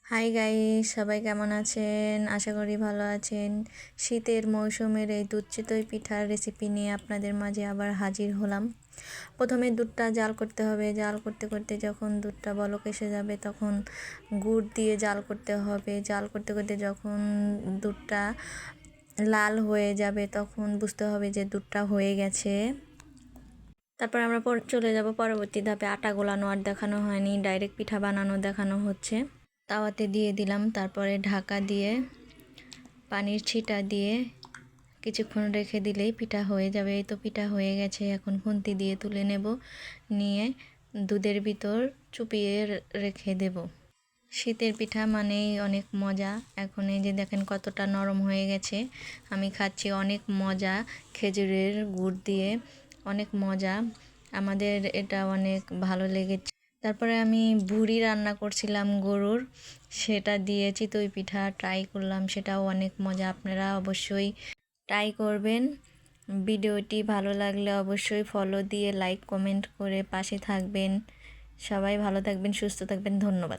Hi guys, সবাই কেমন আছেন? আশা করি ভালো আছেন। শীতের মৌসুমের এই দুধ চিতই পিঠার রেসিপি নিয়ে আপনাদের মাঝে আবার হাজির হলাম। প্রথমে দুধটা জাল করতে হবে। জাল করতে করতে যখন দুধটা বলক এসে যাবে তখন গুড় দিয়ে জাল করতে হবে। জাল করতে করতে যখন দুধটা লাল হয়ে যাবে তখন বুঝতে হবে যে দুধটা হয়ে গেছে। তারপর আমরা চলে যাব পরবর্তী ধাপে। আটা গোলানো আর দেখানো হয়নি, ডাইরেক্ট পিঠা বানানো দেখানো হচ্ছে। তাওয়াতে দিয়ে দিলাম, তারপরে ঢাকা দিয়ে পানির ছিটা দিয়ে কিছুক্ষণ রেখে দিলেই পিঠা হয়ে যাবে। এই তো পিঠা হয়ে গেছে। এখন খুন্তি দিয়ে তুলে নেব, নিয়ে দুধের ভিতর চুপিয়ে রেখে দেব। শীতের পিঠা মানেই অনেক মজা। এখন এই যে দেখেন কতটা নরম হয়ে গেছে। আমি খাচ্ছি, অনেক মজা। খেজুরের গুড় দিয়ে অনেক মজা। আমাদের এটা অনেক ভালো লেগেছে। তারপরে আমি ভুড়ি রান্না করছিলাম গরুর, সেটা দিয়ে চিতই পিঠা ট্রাই করলাম, সেটাও অনেক মজা। আপনারা অবশ্যই ট্রাই করবেন। ভিডিওটি ভালো লাগলে অবশ্যই ফলো দিয়ে লাইক কমেন্ট করে পাশে থাকবেন। সবাই ভালো থাকবেন, সুস্থ থাকবেন। ধন্যবাদ।